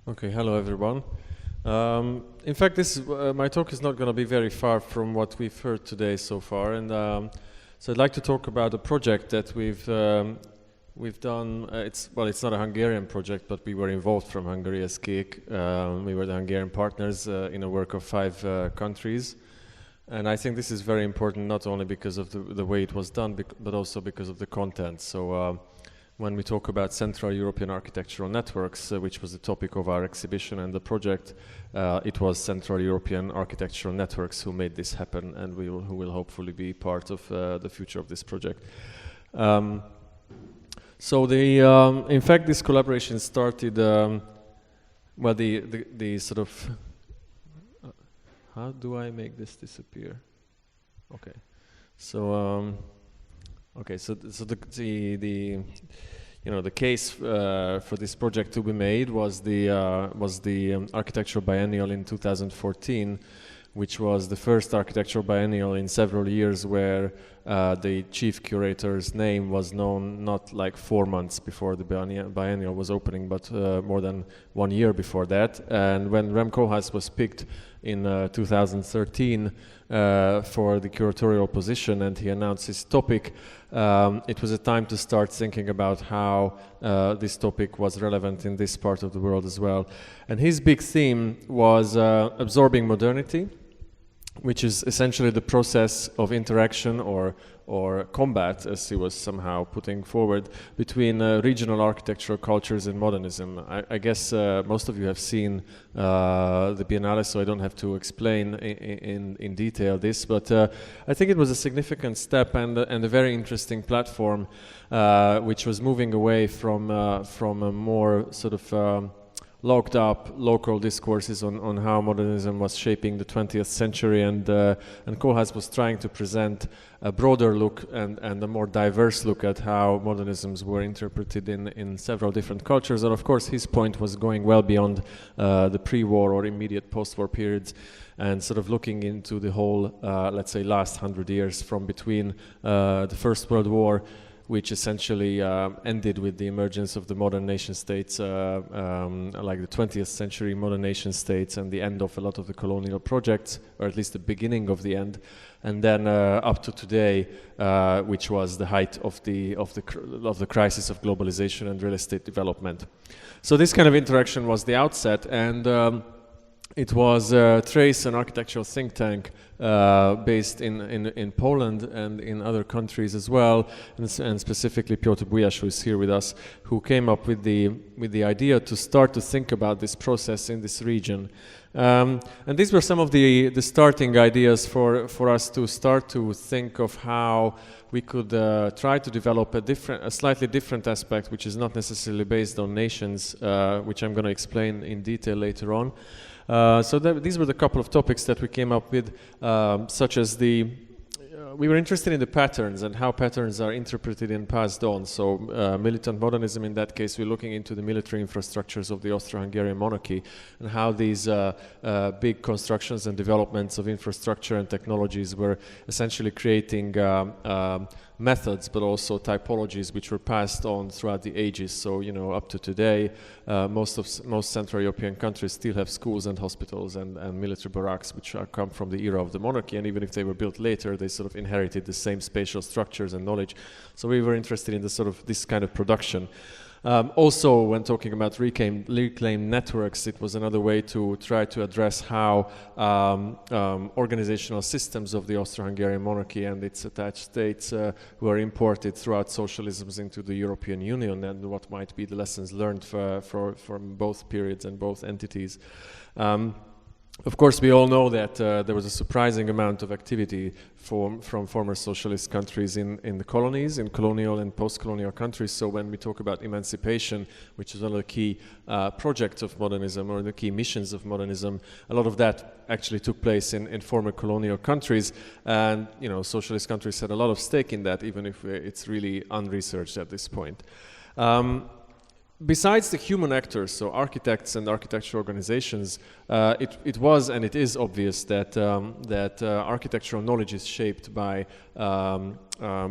Okay, hello everyone. In fact, my talk is not going to be very far from what we've heard today so far, and so I'd like to talk about a project that we've done. It's not a Hungarian project, but we were involved from Hungary as KÉK. We were the Hungarian partners in a work of 5 countries, and I think this is very important not only because of the way it was done, but also because of the content. So. When we talk about Central European Architectural Networks, which was the topic of our exhibition and the project, it was Central European Architectural Networks who made this happen, and who will hopefully be part of the future of this project. In fact, this collaboration started, the sort of, how do I make this disappear? Okay, so, the case for this project to be made was the architectural biennial in 2014, which was the first architectural biennial in several years where the chief curator's name was known not like 4 months before the biennial was opening, but more than 1 year before that. And when Rem Koolhaas was picked in 2013 for the curatorial position, and he announced his topic, it was a time to start thinking about how this topic was relevant in this part of the world as well. And his big theme was absorbing modernity, which is essentially the process of interaction or combat, as he was somehow putting forward, between regional architectural cultures and modernism. I guess most of you have seen the Biennale, so I don't have to explain in detail this, but I think it was a significant step and a very interesting platform, which was moving away from a more sort of locked up local discourses on how modernism was shaping the 20th century, and Koolhaas was trying to present a broader look and a more diverse look at how modernisms were interpreted in several different cultures. And of course his point was going well beyond the pre-war or immediate post-war periods, and sort of looking into the whole, let's say, last 100 years from between the First World War, which essentially ended with the emergence of the modern nation states, like the 20th century modern nation states, and the end of a lot of the colonial projects, or at least the beginning of the end, and then up to today, which was the height of the crisis of globalization and real estate development. So this kind of interaction was the outset, and it was Trace, an architectural think tank based in Poland and in other countries as well, and specifically Piotr Bujasz, who is here with us, who came up with the idea to start to think about this process in this region. And these were some of the starting ideas for us to start to think of how we could try to develop a slightly different aspect, which is not necessarily based on nations, which I'm going to explain in detail later on. These were the couple of topics that we came up with, such as we were interested in the patterns and how patterns are interpreted and passed on. So militant modernism, in that case, we're looking into the military infrastructures of the Austro-Hungarian monarchy and how these big constructions and developments of infrastructure and technologies were essentially creating methods, but also typologies which were passed on throughout the ages. So, up to today, most Central European countries still have schools and hospitals and military barracks, which come from the era of the monarchy. And even if they were built later, they sort of inherited the same spatial structures and knowledge. So we were interested in this kind of production. Also, when talking about reclaimed networks, it was another way to try to address how organizational systems of the Austro-Hungarian monarchy and its attached states were imported throughout socialisms into the European Union, and what might be the lessons learned from both periods and both entities. Of course, we all know that there was a surprising amount of activity from former socialist countries in the colonies, in colonial and post-colonial countries. So when we talk about emancipation, which is one of the key projects of modernism, or the key missions of modernism, a lot of that actually took place in former colonial countries. And, socialist countries had a lot of stake in that, even if it's really unresearched at this point. Besides the human actors, so architects and architectural organizations, it was and it is obvious that architectural knowledge is shaped by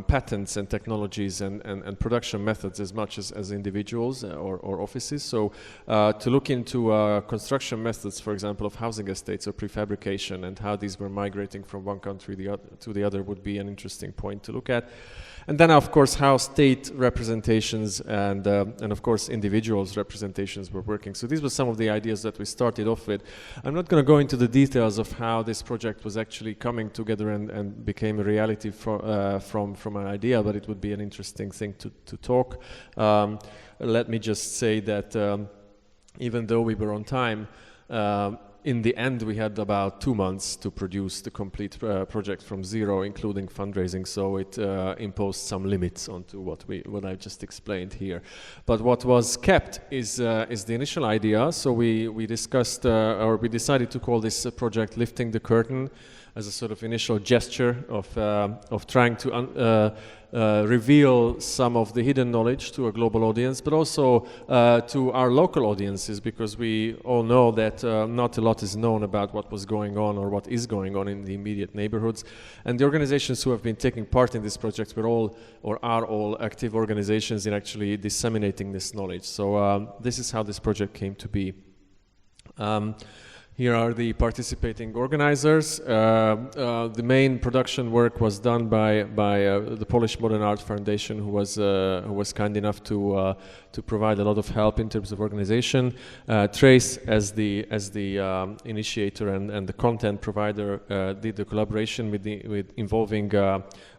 patents and technologies and production methods as much as individuals or offices. So to look into construction methods, for example, of housing estates or prefabrication, and how these were migrating from one country to the other would be an interesting point to look at. And then, of course, how state representations and of course, individuals' representations were working. So these were some of the ideas that we started off with. I'm not going to go into the details of how this project was actually coming together and became a reality from an idea, but it would be an interesting thing to talk. Let me just say that even though we were on time, in the end, we had about 2 months to produce the complete project from zero, including fundraising. So it imposed some limits onto what I just explained here. But what was kept is the initial idea. So we discussed, or we decided to call this project "Lifting the Curtain," as a sort of initial gesture of trying to reveal some of the hidden knowledge to a global audience, but also to our local audiences, because we all know that not a lot is known about what was going on or what is going on in the immediate neighborhoods. And the organizations who have been taking part in this project were all, or are all, active organizations in actually disseminating this knowledge. So this is how this project came to be. Here are the participating organizers. The main production work was done by the Polish Modern Art Foundation, who was kind enough to provide a lot of help in terms of organization. Trace, as the initiator and the content provider, did the collaboration with involving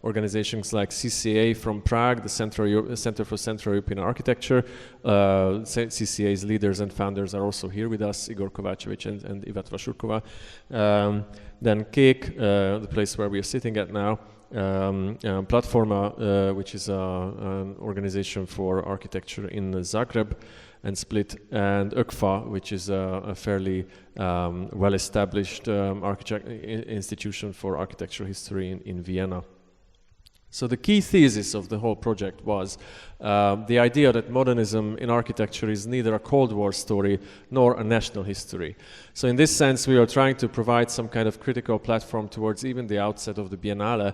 organizations like CCA from Prague, the Center for Central European Architecture. CCA's leaders and founders are also here with us, Igor Kovacevic and Ivat Vashurkova. Then KEK, the place where we are sitting at now, Platforma, which is an organization for architecture in Zagreb and Split, and ÖKFA, which is a fairly well-established institution for architectural history in Vienna. So the key thesis of the whole project was the idea that modernism in architecture is neither a Cold War story nor a national history. So in this sense, we are trying to provide some kind of critical platform towards even the outset of the Biennale,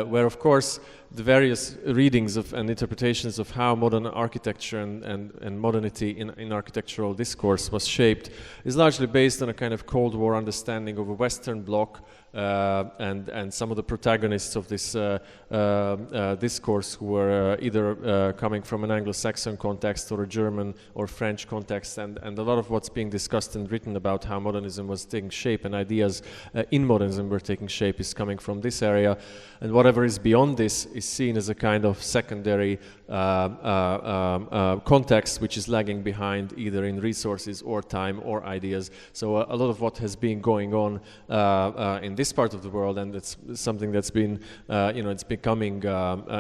where, of course, the various readings of and interpretations of how modern architecture and modernity in architectural discourse was shaped is largely based on a kind of Cold War understanding of a Western bloc and some of the protagonists of this discourse who were either coming from an Anglo-Saxon context or a German or French context, and a lot of what's being discussed and written about how modernism was taking shape and ideas in modernism were taking shape is coming from this area, and whatever is beyond this is seen as a kind of secondary context which is lagging behind either in resources or time or ideas. So a lot of what has been going on in this part of the world, and it's something that's been, it's becoming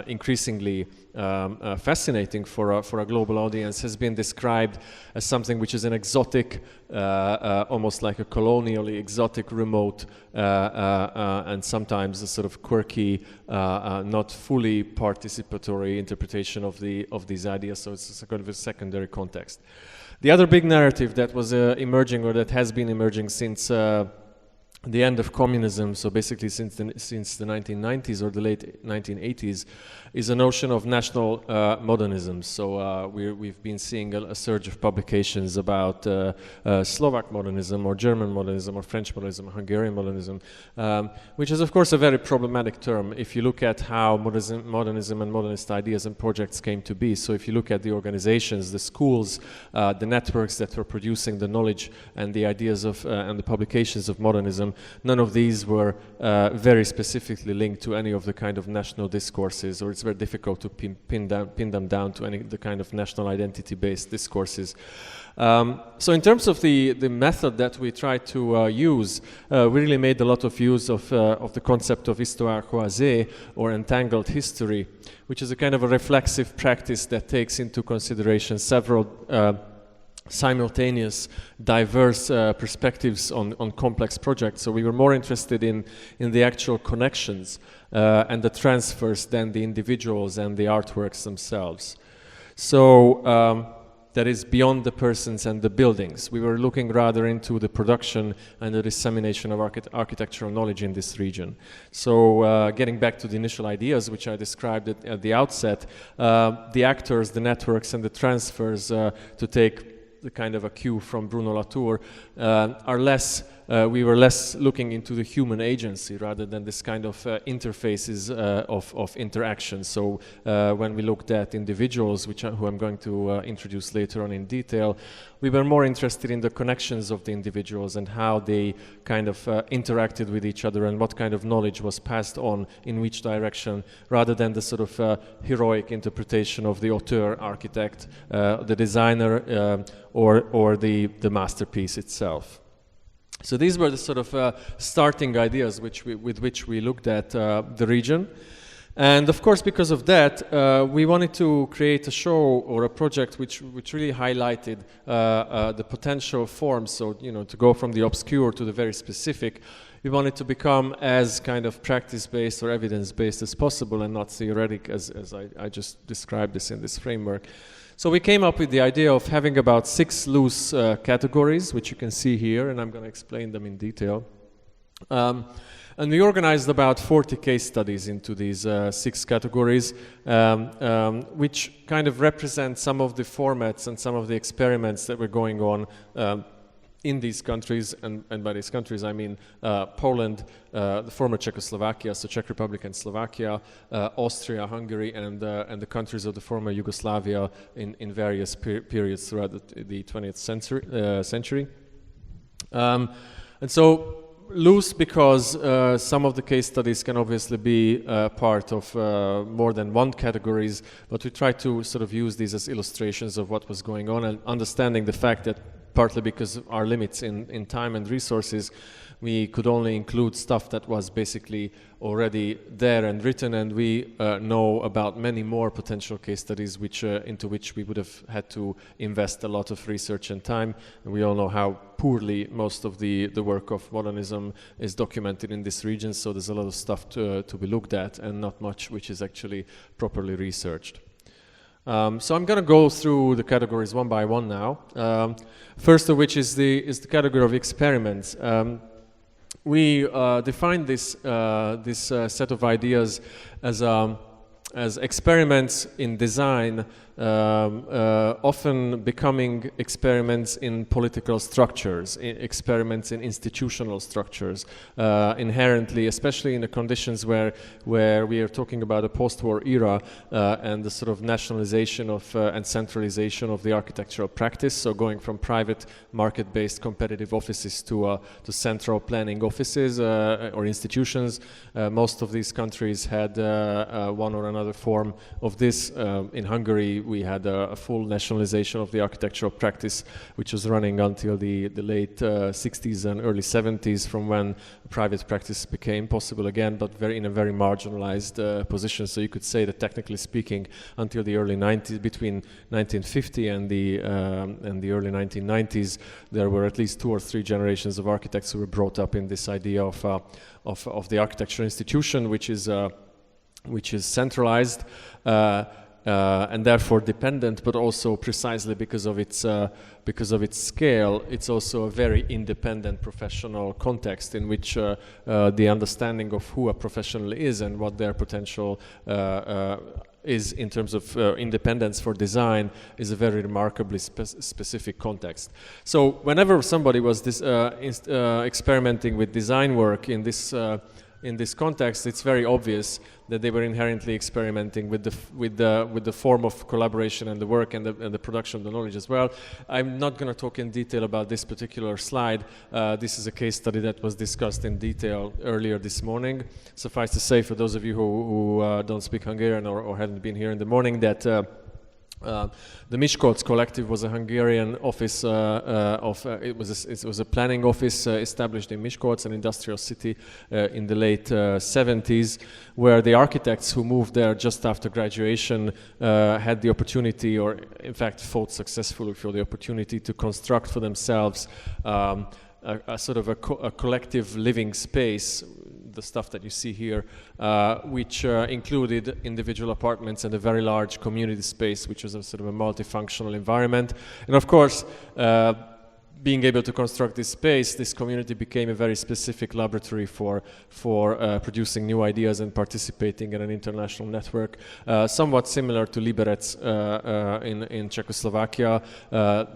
increasingly fascinating for a global audience, has been described as something which is an exotic, almost like a colonially exotic, remote, and sometimes a sort of quirky, not fully participatory interpretation of these ideas. So it's a kind of a secondary context. The other big narrative that was emerging, or that has been emerging since the end of communism, so basically since the 1990s or the late 1980s, is a notion of national modernism. So we've been seeing a surge of publications about Slovak modernism or German modernism or French modernism, Hungarian modernism, which is of course a very problematic term if you look at how modernism and modernist ideas and projects came to be. So if you look at the organizations, the schools, the networks that were producing the knowledge and the ideas of and the publications of modernism, none of these were very specifically linked to any of the kind of national discourses, or it's very difficult to pin them down to any the kind of national identity-based discourses. So in terms of the method that we tried to use, we really made a lot of use of the concept of histoire croisée, or entangled history, which is a kind of a reflexive practice that takes into consideration several simultaneous, diverse perspectives on complex projects. So we were more interested in the actual connections and the transfers than the individuals and the artworks themselves. So that is beyond the persons and the buildings. We were looking rather into the production and the dissemination of architectural knowledge in this region. So getting back to the initial ideas which I described at the outset, the actors, the networks and the transfers, to take the kind of a cue from Bruno Latour, are less, we were less looking into the human agency rather than this kind of interfaces of interaction. So when we looked at individuals, who I'm going to introduce later on in detail, we were more interested in the connections of the individuals and how they kind of interacted with each other and what kind of knowledge was passed on in which direction, rather than the sort of heroic interpretation of the auteur, architect, the designer, or the masterpiece itself. So these were the sort of starting ideas with which we looked at the region. And of course, because of that, we wanted to create a show or a project which really highlighted the potential forms. So, you know, to go from the obscure to the very specific, we wanted to become as kind of practice-based or evidence-based as possible and not theoretic as I just described this in this framework. So we came up with the idea of having about 6 loose categories, which you can see here, and I'm going to explain them in detail. And we organized about 40 case studies into these 6 categories, which kind of represent some of the formats and some of the experiments that were going on in these countries, and by these countries I mean Poland, the former Czechoslovakia, so Czech Republic and Slovakia, Austria, Hungary, and the countries of the former Yugoslavia in various periods throughout the 20th century. And so loose because some of the case studies can obviously be part of more than one categories, but we try to sort of use these as illustrations of what was going on, and understanding the fact that partly because of our limits in time and resources, we could only include stuff that was basically already there and written, and we know about many more potential case studies into which we would have had to invest a lot of research and time. And we all know how poorly most of the work of modernism is documented in this region, so there's a lot of stuff to be looked at and not much which is actually properly researched. So I'm going to go through the categories one by one now. First of which is the category of experiments. We defined this set of ideas as experiments in design, often becoming experiments in political structures, experiments in institutional structures, inherently, especially in the conditions where we are talking about a post-war era and the sort of nationalization of and centralization of the architectural practice. So going from private market-based competitive offices to central planning offices or institutions. Most of these countries had one or another form of this. In Hungary, we had a full nationalization of the architectural practice, which was running until the late 60s and early 70s, from when private practice became possible again, but in a very marginalized position. So you could say that, technically speaking, until the early 90s, between 1950 and the early 1990s, there were at least 2 or 3 generations of architects who were brought up in this idea of the architecture institution, which is centralized and therefore dependent, but also precisely because of its scale, it's also a very independent professional context in which the understanding of who a professional is and what their potential is in terms of independence for design is a very remarkably specific context. So whenever somebody was experimenting with design work in this context, it's very obvious that they were inherently experimenting with the form of collaboration and the work and the production of the knowledge as well. I'm not going to talk in detail about this particular slide. This is a case study that was discussed in detail earlier this morning. Suffice to say, for those of you who don't speak Hungarian or haven't been here in the morning, that the Miskolc collective was a Hungarian office it was a planning office established in Miskolc, an industrial city, in the late 70s, where the architects who moved there just after graduation had the opportunity, or in fact fought successfully for the opportunity, to construct for themselves a sort of a collective living space the stuff that you see here, which included individual apartments and a very large community space, which was a sort of a multifunctional environment. And of course, being able to construct this space, this community became a very specific laboratory for producing new ideas and participating in an international network, somewhat similar to Liberec in Czechoslovakia.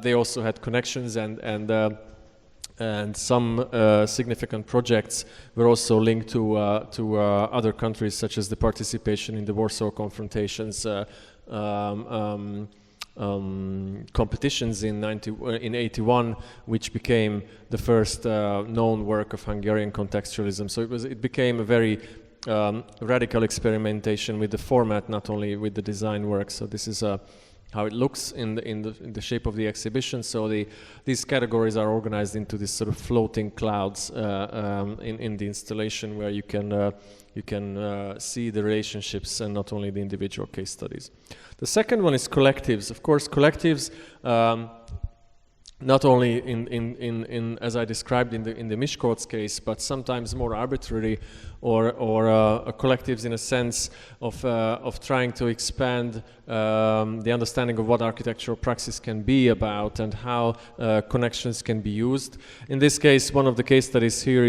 They also had connections, and some significant projects were also linked to other countries, such as the participation in the Warsaw Confrontations competitions in 81, which became the first known work of Hungarian contextualism. So it became a very radical experimentation with the format, not only with the design work. So this is how it looks in the shape of the exhibition. So these categories are organized into this sort of floating clouds in the installation, where you can see the relationships and not only the individual case studies. The second one is collectives. Of course, collectives, not only in as I described in the Miskolc case, but sometimes more arbitrary, or collectives in a sense of trying to expand the understanding of what architectural praxis can be about and how connections can be used. In this case, one of the case studies here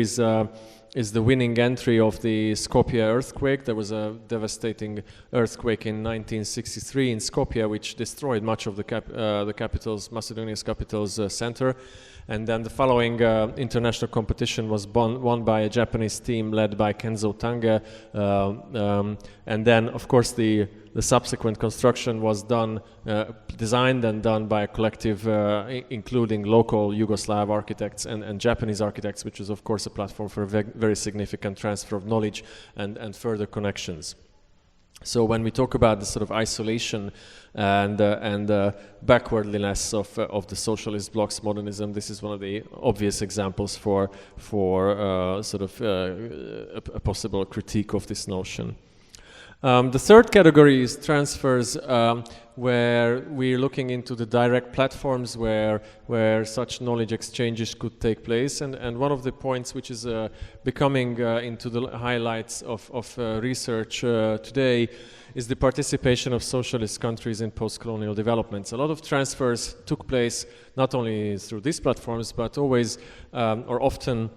is the winning entry of the Skopje earthquake. There was a devastating earthquake in 1963 in Skopje, which destroyed much of the capital's, Macedonia's capital's center. And then the following international competition was won by a Japanese team led by Kenzo Tange. And then, of course, the subsequent construction was designed and done by a collective, including local Yugoslav architects and Japanese architects, which is, of course, a platform for a very significant transfer of knowledge and further connections. So when we talk about the sort of isolation and backwardliness of the socialist bloc's modernism, this is one of the obvious examples for sort of a possible critique of this notion. The third category is transfers, where we're looking into the direct platforms where such knowledge exchanges could take place. And one of the points which is becoming into the highlights of research today is the participation of socialist countries in post-colonial developments. A lot of transfers took place not only through these platforms, but always or often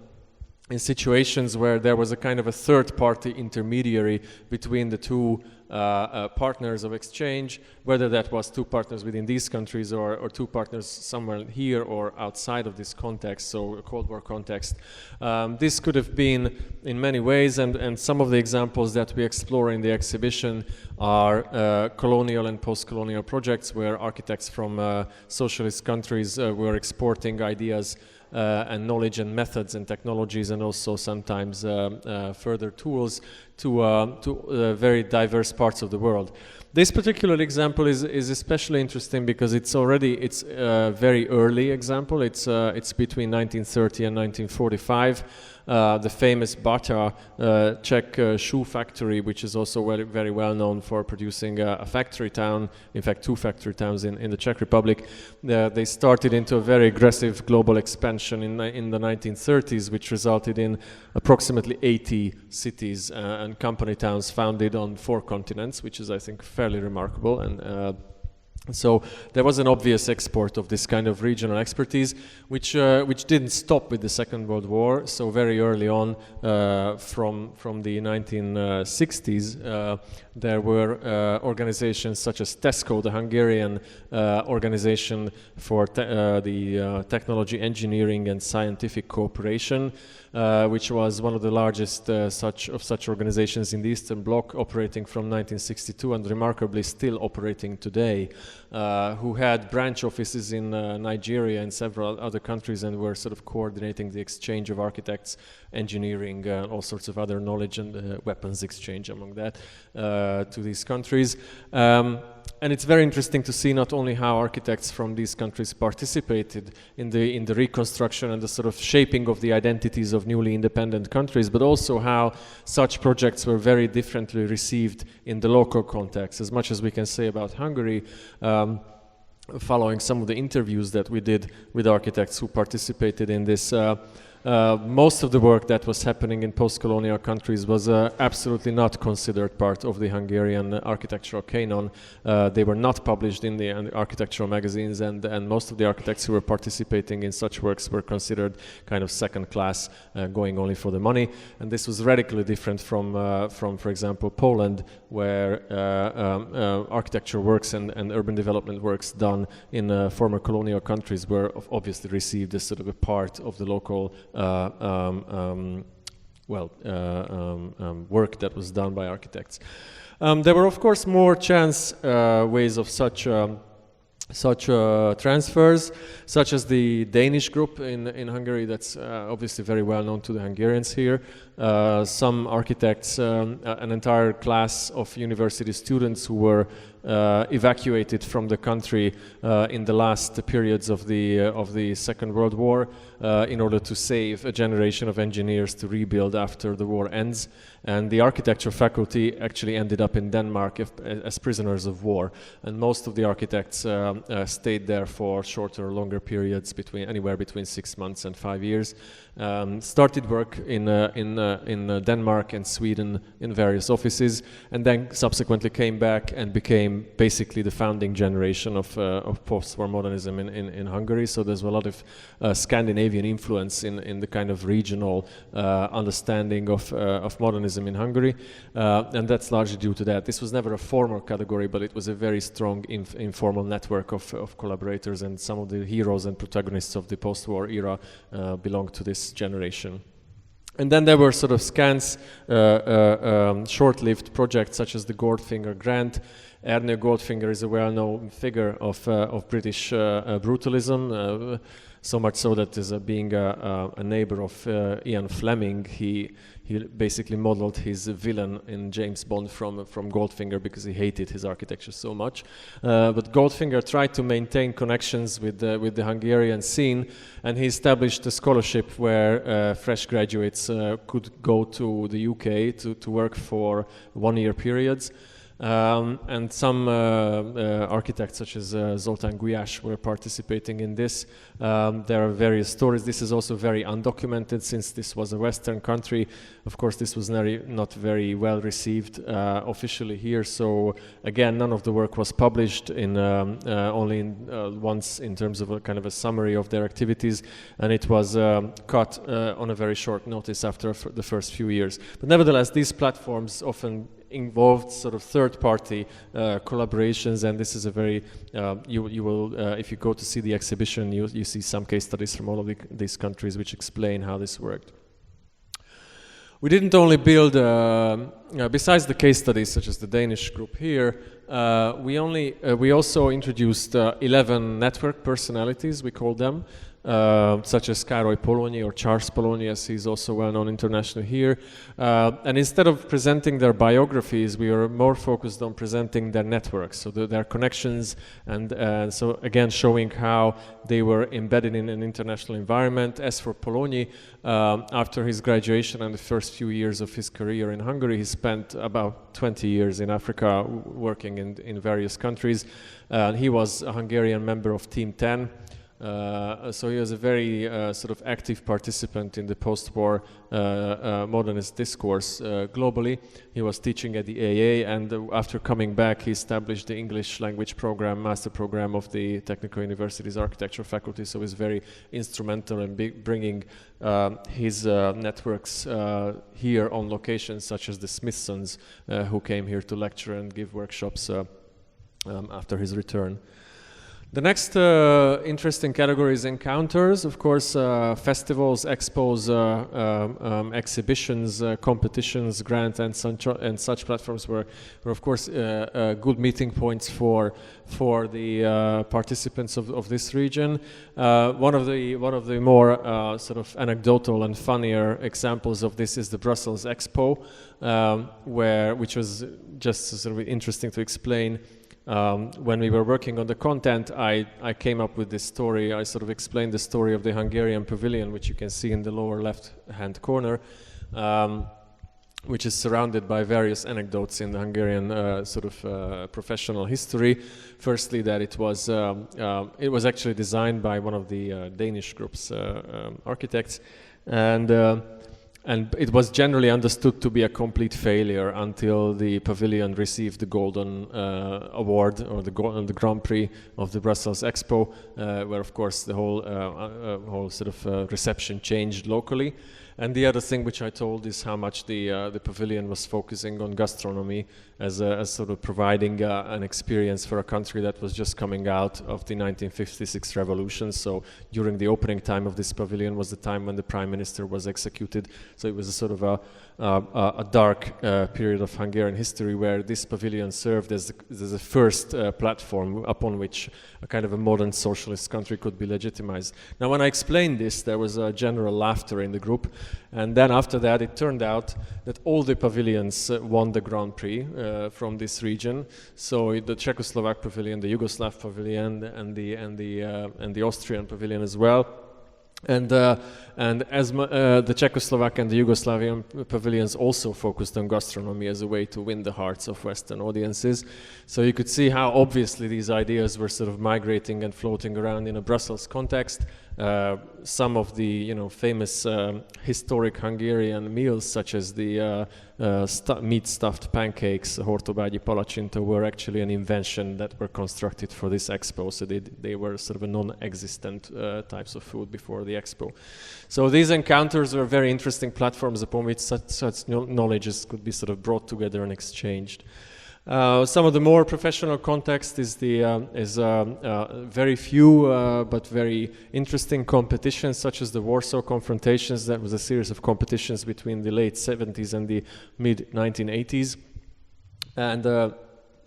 in situations where there was a kind of a third-party intermediary between the two partners of exchange, whether that was two partners within these countries or two partners somewhere here or outside of this context, so a Cold War context. This could have been in many ways, and some of the examples that we explore in the exhibition are colonial and post-colonial projects where architects from socialist countries were exporting ideas and knowledge and methods and technologies, and also sometimes further tools to very diverse parts of the world. This particular example is especially interesting because it's a very early example. It's between 1930 and 1945. The famous Bata Czech shoe factory, which is also very well known for producing a factory town, in fact 2 factory towns in the Czech Republic. They started into a very aggressive global expansion in the 1930s, which resulted in approximately 80 cities and company towns founded on 4 continents, which is, I think, fairly remarkable. And so there was an obvious export of this kind of regional expertise, which didn't stop with the Second World War. So very early on, from the 1960s, there were organizations such as TESCO, the Hungarian organization for the technology, engineering, and scientific cooperation, which was one of the largest such organizations in the Eastern Bloc, operating from 1962 and remarkably still operating today, who had branch offices in Nigeria and several other countries, and were sort of coordinating the exchange of architects, engineering, all sorts of other knowledge, and weapons exchange among that to these countries. And it's very interesting to see not only how architects from these countries participated in the reconstruction and the sort of shaping of the identities of newly independent countries, but also how such projects were very differently received in the local context. As much as we can say about Hungary, following some of the interviews that we did with architects who participated in this most of the work that was happening in post-colonial countries was absolutely not considered part of the Hungarian architectural canon. They were not published in the architectural magazines, and most of the architects who were participating in such works were considered kind of second class, going only for the money. And this was radically different from for example, Poland, where architectural works and urban development works done in former colonial countries were obviously received as sort of a part of the local work that was done by architects. There were, of course, more chance ways of such transfers, such as the Danish group in Hungary. That's obviously very well known to the Hungarians here. Some architects, an entire class of university students who were evacuated from the country in the last periods of the Second World War in order to save a generation of engineers to rebuild after the war ends. And the architecture faculty actually ended up in Denmark as prisoners of war. And most of the architects stayed there for shorter or longer periods, anywhere between 6 months and 5 years. Started work in Denmark and Sweden in various offices, and then subsequently came back and became basically the founding generation of post-war modernism in Hungary. So there's a lot of Scandinavian influence in the kind of regional understanding of modernism in Hungary, and that's largely due to that. This was never a formal category, but it was a very strong informal network of collaborators, and some of the heroes and protagonists of the post-war era belong to this generation. And then there were sort of scant, short-lived projects such as the Goldfinger Grant. Ernő Goldfinger is a well-known figure of British brutalism, so much so that as being a neighbor of Ian Fleming, he basically modeled his villain in James Bond from Goldfinger because he hated his architecture so much. But Goldfinger tried to maintain connections with the Hungarian scene, and he established a scholarship where fresh graduates could go to the UK to work for 1-year periods. And some architects such as Zoltán Gulyás were participating in this. There are various stories. This is also very undocumented since this was a Western country. Of course, this was not very well received officially here. So again, none of the work was published only once in terms of a kind of a summary of their activities, and it was cut on a very short notice after the first few years. But nevertheless, these platforms often involved sort of third-party collaborations, and this is a very you will if you go to see the exhibition, you see some case studies from all of these countries which explain how this worked. We didn't only build besides the case studies such as the Danish group here. We also introduced 11 network personalities, we call them, such as Károly Polonyi or Charles Polonyi, as he's also well known internationally here. And instead of presenting their biographies, we are more focused on presenting their networks, so their connections, and so again showing how they were embedded in an international environment. As for Polonyi, after his graduation and the first few years of his career in Hungary, he spent about 20 years in Africa working in various countries. He was a Hungarian member of Team 10. So he was a very sort of active participant in the post-war modernist discourse globally. He was teaching at the AA, and after coming back, he established the English language program, master program of the Technical University's architecture faculty. So he was very instrumental in bringing his networks here on locations such as the Smithsons, who came here to lecture and give workshops after his return. The next interesting category is encounters. Of course, festivals, expos, exhibitions, competitions, grants, and such platforms were of course good meeting points for the participants of this region. One of the more sort of anecdotal and funnier examples of this is the Brussels Expo, which was just sort of interesting to explain. When we were working on the content, I came up with this story. I sort of explained the story of the Hungarian pavilion, which you can see in the lower left-hand corner, which is surrounded by various anecdotes in the Hungarian sort of professional history. Firstly, that it was actually designed by one of the Danish group's architects. And it was generally understood to be a complete failure until the pavilion received the Golden Award, or the Grand Prix of the Brussels Expo, where of course the whole sort of reception changed locally. And the other thing which I told is how much the pavilion was focusing on gastronomy as sort of providing an experience for a country that was just coming out of the 1956 revolution. So during the opening time of this pavilion was the time when the Prime Minister was executed. So it was a sort of a dark period of Hungarian history where this pavilion served as the first platform upon which a kind of a modern socialist country could be legitimized. Now, when I explained this, there was a general laughter in the group, and then after that, it turned out that all the pavilions won the Grand Prix from this region. So the Czechoslovak pavilion, the Yugoslav pavilion, and the Austrian pavilion as well. And as the Czechoslovak and the Yugoslavian pavilions also focused on gastronomy as a way to win the hearts of Western audiences. So you could see how obviously these ideas were sort of migrating and floating around in a Brussels context. Some of the famous historic Hungarian meals, such as the meat-stuffed pancakes, hortobágyi palacsinta, were actually an invention that were constructed for this expo. So they were sort of a non-existent types of food before the expo. So these encounters were very interesting platforms upon which such knowledges could be sort of brought together and exchanged. Some of the more professional context is very few but very interesting competitions, such as the Warsaw Confrontations. That was a series of competitions between the late 70s and the mid 1980s. And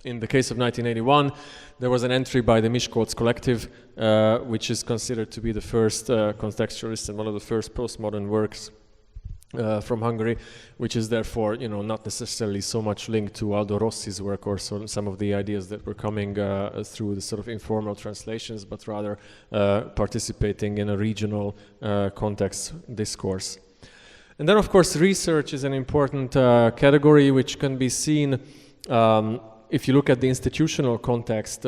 in the case of 1981, there was an entry by the Miskolc Collective, which is considered to be the first contextualist and one of the first postmodern works from Hungary, which is therefore, not necessarily so much linked to Aldo Rossi's work or some of the ideas that were coming through the sort of informal translations, but rather participating in a regional context discourse. And then, of course, research is an important category which can be seen if you look at the institutional context.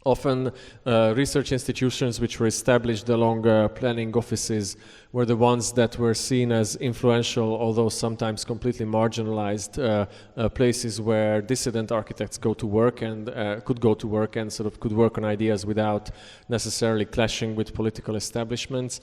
Often research institutions which were established along planning offices were the ones that were seen as influential, although sometimes completely marginalized places where dissident architects go to work and could go to work and sort of could work on ideas without necessarily clashing with political establishments.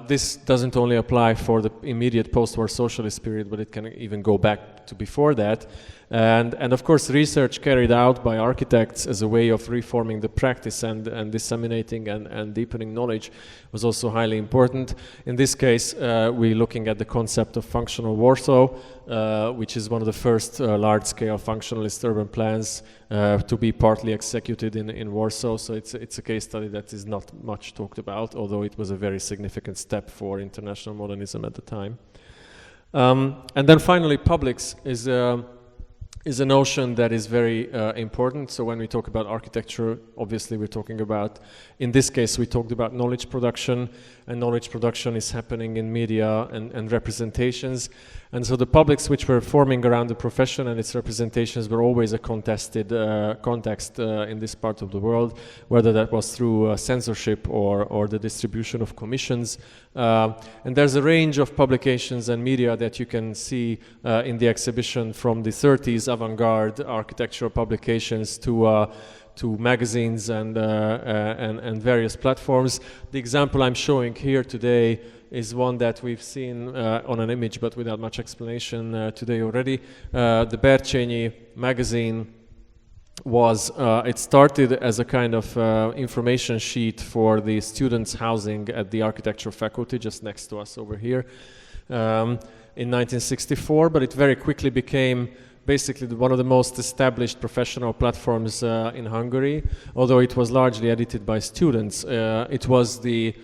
This doesn't only apply for the immediate post-war socialist period, but it can even go back to before that. And of course, research carried out by architects as a way of reforming the practice and disseminating and deepening knowledge was also highly important. In this case, we're looking at the concept of functional Warsaw, which is one of the first large-scale functionalist urban plans to be partly executed in Warsaw. So it's a case study that is not much talked about, although it was a very significant step for international modernism at the time. And then finally, Publix is a notion that is very important. So when we talk about architecture, obviously we're talking about, in this case, we talked about knowledge production, and knowledge production is happening in media and representations. And so the publics which were forming around the profession and its representations were always a contested context in this part of the world, whether that was through censorship or the distribution of commissions. And there's a range of publications and media that you can see in the exhibition, from the 30s avant-garde architectural publications to magazines and various platforms. The example I'm showing here today is one that we've seen on an image, but without much explanation today already. The Bercsényi magazine was, it started as a kind of information sheet for the students' housing at the architecture faculty just next to us over here in 1964, but it very quickly became basically one of the most established professional platforms in Hungary. Although it was largely edited by students, it was the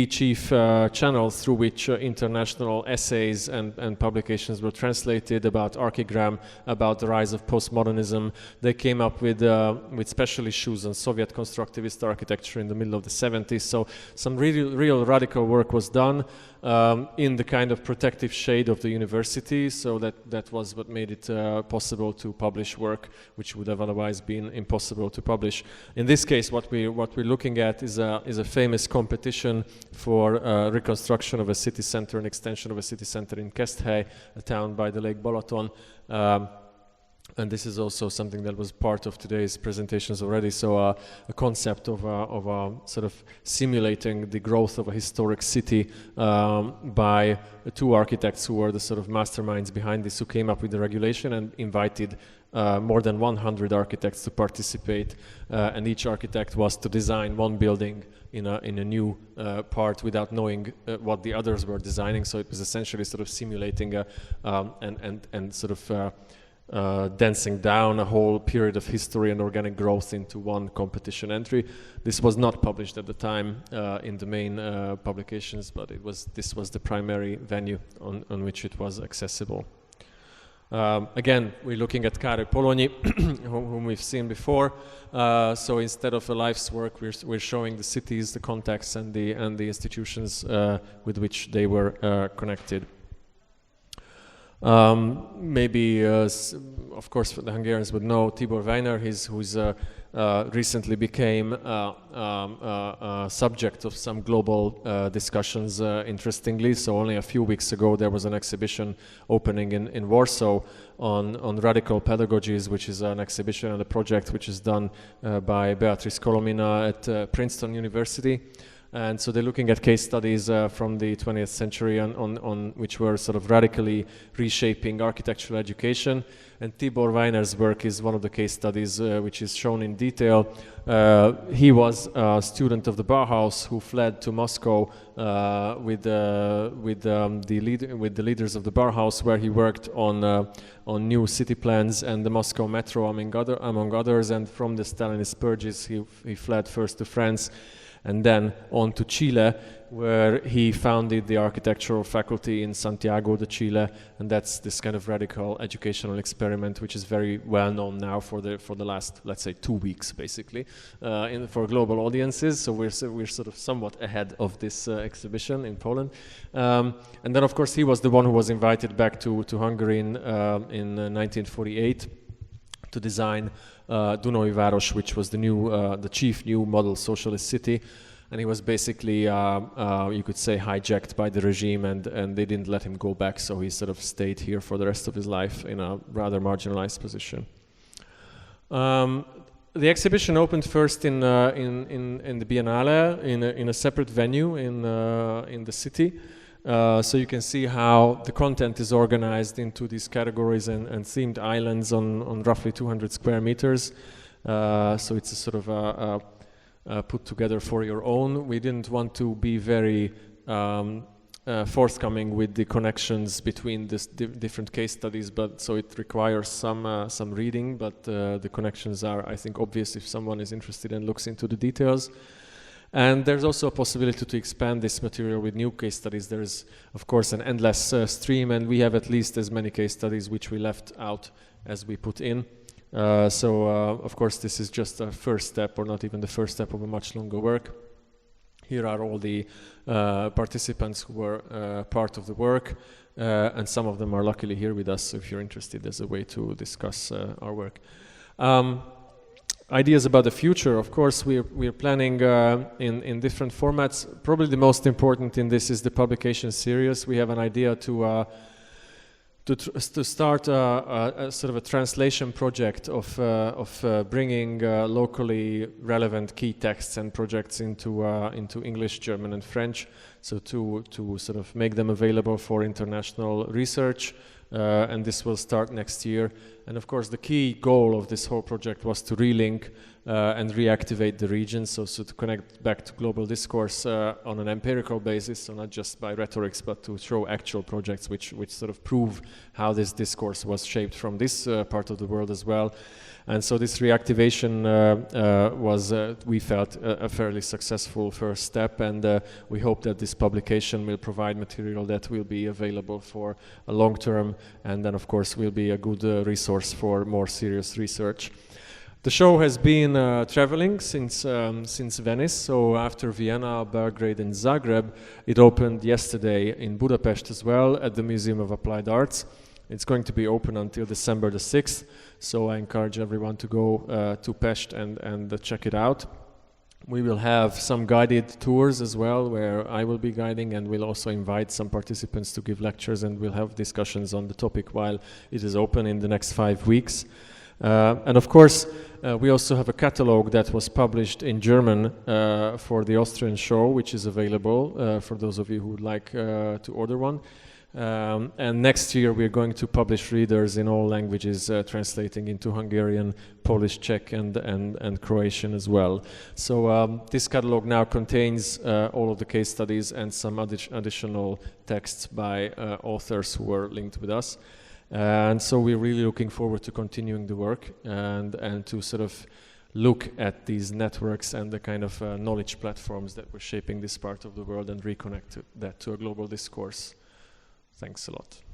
chief channel through which international essays and publications were translated about archigram, about the rise of postmodernism. They came up with special issues on Soviet constructivist architecture in the middle of the 70s. So some real radical work was done in the kind of protective shade of the university. So that was what made it possible to publish work which would have otherwise been impossible to publish. In this case, what we're looking at is a famous competition for reconstruction of a city center, an extension of a city center in Keszthely, a town by the Lake Balaton. And this is also something that was part of today's presentations already. So a concept of sort of simulating the growth of a historic city by two architects who were the sort of masterminds behind this, who came up with the regulation and invited more than 100 architects to participate. And each architect was to design one building in a new part without knowing what the others were designing. So it was essentially sort of simulating and sort of dancing down a whole period of history and organic growth into one competition entry. This was not published at the time in the main publications, but this was the primary venue on which it was accessible. Again, we're looking at Károly Polonyi, whom we've seen before. So instead of a life's work, we're showing the cities, the contexts, and the institutions with which they were connected. Maybe, of course, the Hungarians would know Tibor Weiner, who's recently became a subject of some global discussions, interestingly. So only a few weeks ago, there was an exhibition opening in Warsaw on Radical Pedagogies, which is an exhibition and a project which is done by Beatrice Kolomina at Princeton University. And so they're looking at case studies from the 20th century on which were sort of radically reshaping architectural education. And Tibor Weiner's work is one of the case studies which is shown in detail. He was a student of the Bauhaus who fled to Moscow with the leaders of the Bauhaus, where he worked on new city plans and the Moscow metro, among others. And from the Stalinist purges, he fled first to France, and then on to Chile, where he founded the architectural faculty in Santiago de Chile, and that's this kind of radical educational experiment, which is very well known now for the last, let's say, 2 weeks, basically, for global audiences. So we're sort of somewhat ahead of this exhibition in Poland, and then of course he was the one who was invited back to Hungary in 1948 to design Dunói Város, which was the chief new model socialist city, and he was basically, you could say, hijacked by the regime, and they didn't let him go back, so he sort of stayed here for the rest of his life in a rather marginalized position. The exhibition opened first in the Biennale in a separate venue in the city. So you can see how the content is organized into these categories and themed islands on roughly 200 square meters. So it's a sort of put together for your own. We didn't want to be very forthcoming with the connections between this different case studies, but so it requires some reading, but the connections are, I think, obvious if someone is interested and looks into the details. And there's also a possibility to expand this material with new case studies. There is, of course, an endless stream, and we have at least as many case studies which we left out as we put in. Of course, this is just a first step, or not even the first step of a much longer work. Here are all the participants who were part of the work, and some of them are luckily here with us, so if you're interested, there's a way to discuss our work. Ideas about the future, of course, we're planning in different formats. Probably the most important in this is the publication series. We have an idea to start a sort of a translation project of bringing locally relevant key texts and projects into English, German, and French. So to sort of make them available for international research. And this will start next year. And of course, the key goal of this whole project was to relink and reactivate the region, so to connect back to global discourse on an empirical basis, so not just by rhetorics, but to show actual projects which sort of prove how this discourse was shaped from this part of the world as well. And so this reactivation was, we felt, a fairly successful first step, and we hope that this publication will provide material that will be available for a long term, and then of course will be a good resource for more serious research. The show has been traveling since Venice, so after Vienna, Belgrade, and Zagreb, it opened yesterday in Budapest as well at the Museum of Applied Arts. It's going to be open until December the 6th, so I encourage everyone to go to Pest and check it out. We will have some guided tours as well, where I will be guiding, and we'll also invite some participants to give lectures, and we'll have discussions on the topic while it is open in the next 5 weeks. And of course, we also have a catalog that was published in German for the Austrian show, which is available for those of you who would like to order one. And next year we're going to publish readers in all languages, translating into Hungarian, Polish, Czech, and Croatian as well. So this catalog now contains all of the case studies and some additional texts by authors who were linked with us. And so we're really looking forward to continuing the work and to sort of look at these networks and the kind of knowledge platforms that were shaping this part of the world and reconnect that to a global discourse. Thanks a lot.